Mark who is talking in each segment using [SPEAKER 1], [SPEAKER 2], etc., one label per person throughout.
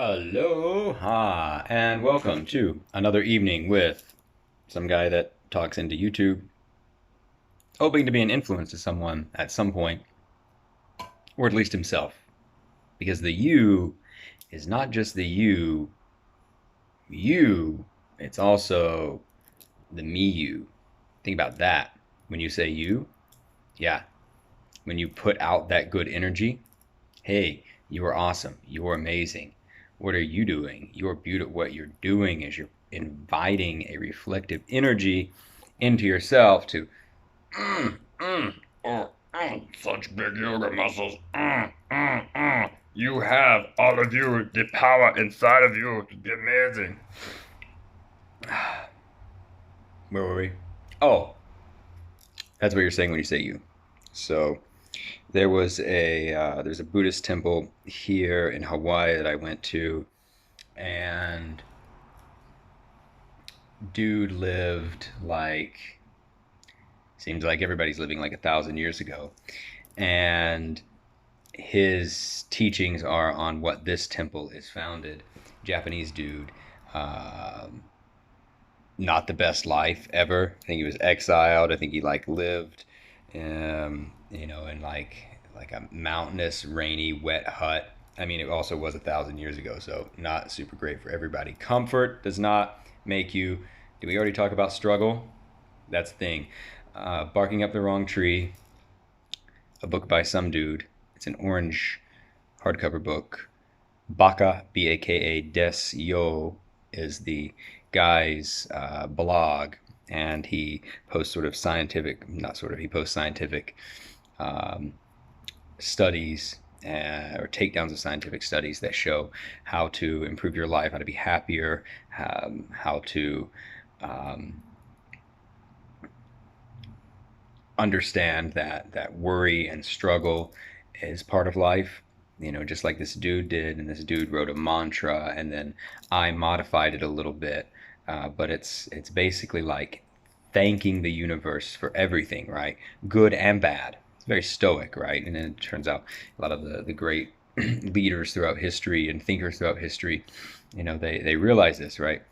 [SPEAKER 1] Aloha and welcome to another evening with some guy that talks into YouTube, hoping to be an influence to someone at some point, or at least himself. Because the you is not just the you, it's also the me you. Think about that. When you say you, yeah, when you put out that good energy, hey, you are awesome. You're amazing. What are you doing? You're beautiful. What you're doing is you're inviting a reflective energy into yourself to, mm, mm, such big yoga muscles. You have all of you, the power inside of you to be amazing. Where were we? Oh, that's what you're saying when you say you. So there's a Buddhist temple here in Hawaii that I went to, and dude lived like, seems like everybody's living like 1,000 years ago, and his teachings are on what this temple is founded. Japanese dude, um, not the best life ever. I think he was exiled. I think he like lived, in like a mountainous, rainy, wet hut. I mean, it also was 1,000 years ago, so not super great for everybody. Comfort does not make you. Did we already talk about struggle? That's the thing. Barking up the wrong tree. A book by some dude. It's an orange hardcover book. Baka, Baka, Des Yo is the guy's blog, and he posts sort of scientific, not sort of, he posts scientific um, studies or takedowns of scientific studies that show how to improve your life, how to be happier, how to um, understand that worry and struggle is part of life. Just like this dude did, and this dude wrote a mantra, and then I modified it a little bit. But it's basically like thanking the universe for everything, right? Good and bad. It's very stoic, right? And then it turns out a lot of the great leaders throughout history and thinkers throughout history, they realize this, right?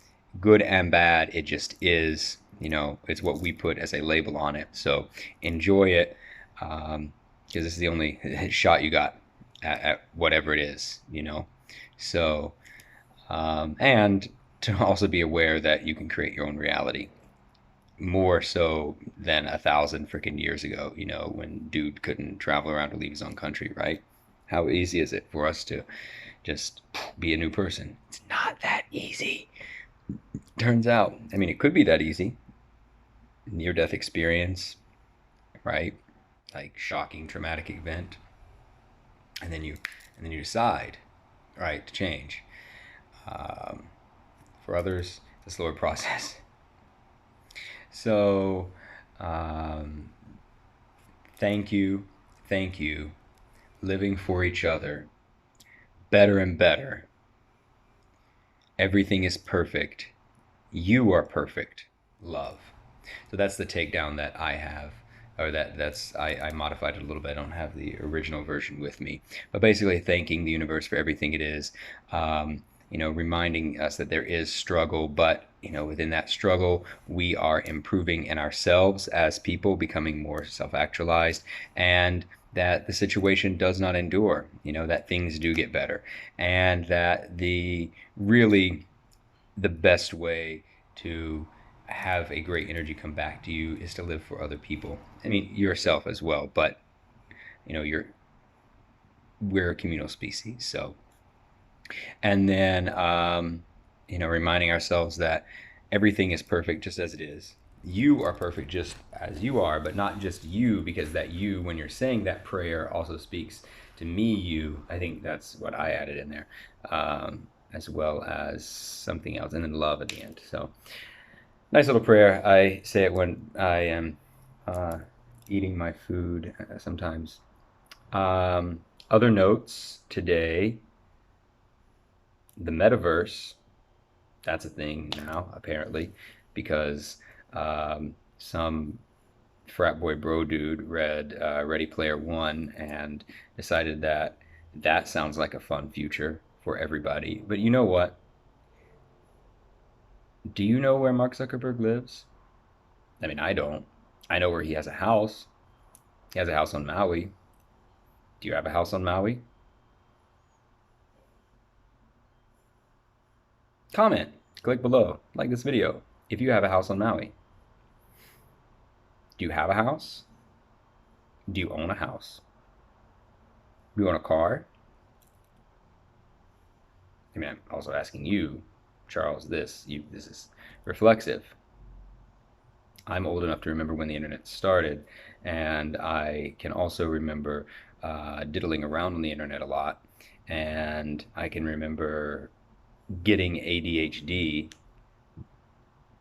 [SPEAKER 1] Good and bad, it just is. It's what we put as a label on it. So enjoy it, because this is the only shot you got at whatever it is. So, and to also be aware that you can create your own reality more so than 1,000 freaking years ago, when dude couldn't travel around to leave his own country, right? How easy is it for us to just be a new person? It's not that easy. Turns out, I mean, it could be that easy. Near death experience, right? Like shocking traumatic event, and then you decide, right, to change. Um, for others, it's a slower process. So, um, thank you, thank you. Living for each other, better and better. Everything is perfect. You are perfect. Love. So that's the takedown that I have, or I modified it a little bit. I don't have the original version with me, but basically thanking the universe for everything it is. Reminding us that there is struggle, but within that struggle, we are improving in ourselves as people, becoming more self-actualized, and that the situation does not endure. That things do get better, and that the best way to have a great energy come back to you is to live for other people. I mean, yourself as well, but you're we're a communal species. So, and then reminding ourselves that everything is perfect just as it is. You are perfect just as you are, but not just you, because that you, when you're saying that prayer, also speaks to me, you. I think that's what I added in there, as well as something else, and then love at the end. So, nice little prayer. I say it when I am uh, eating my food sometimes. Other notes today: the metaverse. That's a thing now, apparently, because some frat boy bro dude read Ready Player One and decided that that sounds like a fun future for everybody. But you know what? Do you know where Mark Zuckerberg lives? I mean, I don't. I know where he has a house. He has a house on Maui. Do you have a house on Maui? Comment, click below, like this video if you have a house on Maui. Do you have a house? Do you own a house? Do you own a car? I mean, I'm also asking you, Charles, this is reflexive. I'm old enough to remember when the internet started, and I can also remember diddling around on the internet a lot, and I can remember getting ADHD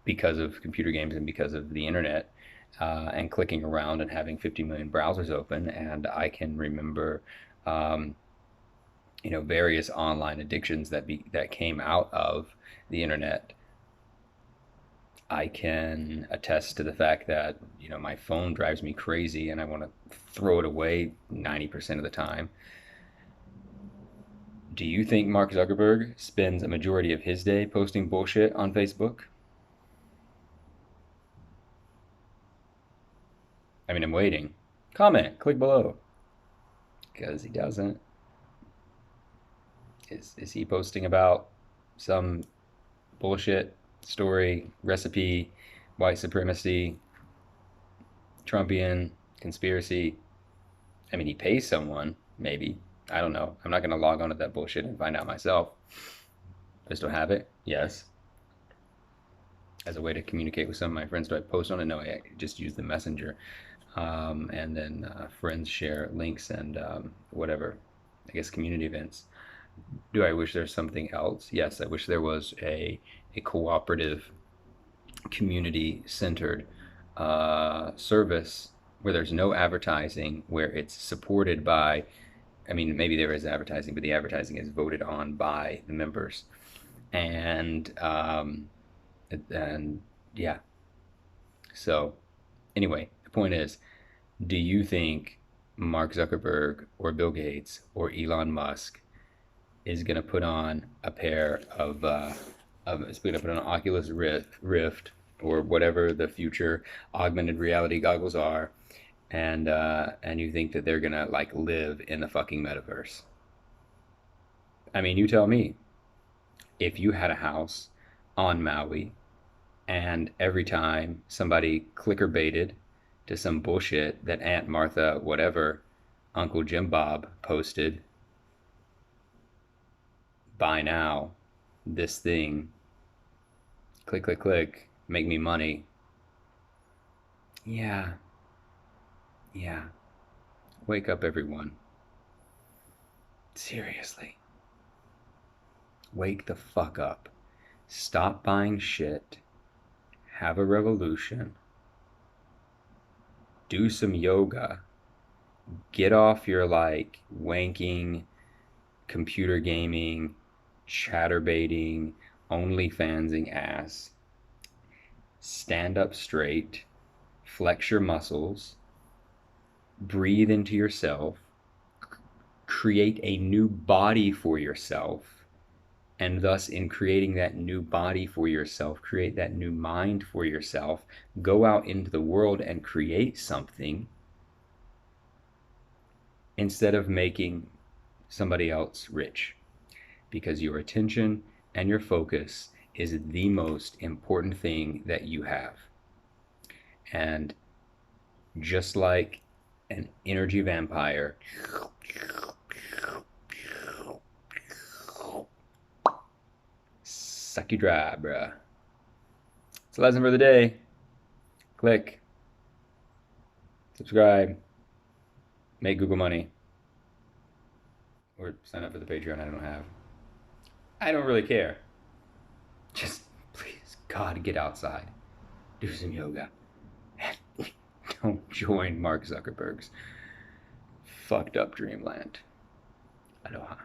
[SPEAKER 1] because of computer games and because of the internet, and clicking around and having 50 million browsers open. And I can remember, um, various online addictions that came out of the internet. I can attest to the fact that my phone drives me crazy and I want to throw it away 90% of the time. Do you think Mark Zuckerberg spends a majority of his day posting bullshit on Facebook? I mean, I'm waiting. Comment, click below. Because he doesn't. Is he posting about some bullshit story, recipe, white supremacy, Trumpian, conspiracy? I mean, he pays someone, maybe. I don't know. I'm not going to log on to that bullshit and find out myself. I still have it? Yes. As a way to communicate with some of my friends. Do I post on it? No, I just use the messenger. And then friends share links and whatever, I guess, community events. Do I wish there's something else? Yes, I wish there was a cooperative, community-centered service where there's no advertising, where it's supported by, I mean, maybe there is advertising, but the advertising is voted on by the members. And yeah. So anyway, the point is, do you think Mark Zuckerberg or Bill Gates or Elon Musk is going to put on a pair is going to put on an Oculus Rift or whatever the future augmented reality goggles are, and you think that they're going to like live in the fucking metaverse? I mean, you tell me. If you had a house on Maui and every time somebody clicker baited to some bullshit that Aunt Martha, whatever, Uncle Jim Bob posted, buy now, this thing, click, click, click, make me money. Yeah, yeah. Wake up, everyone. Seriously. Wake the fuck up. Stop buying shit. Have a revolution. Do some yoga. Get off your like wanking, computer gaming, chatterbaiting, OnlyFansing ass. Stand up straight. Flex your muscles. Breathe into yourself. Create a new body for yourself. And thus, in creating that new body for yourself, create that new mind for yourself, go out into the world and create something instead of making somebody else rich. Because your attention and your focus is the most important thing that you have. And just like an energy vampire, suck you dry, bruh. It's a lesson for the day. Click. Subscribe. Make Google money. Or sign up for the Patreon I don't have. I don't really care. Just, please, God, get outside. Do some yoga. And don't join Mark Zuckerberg's fucked up dreamland. Aloha.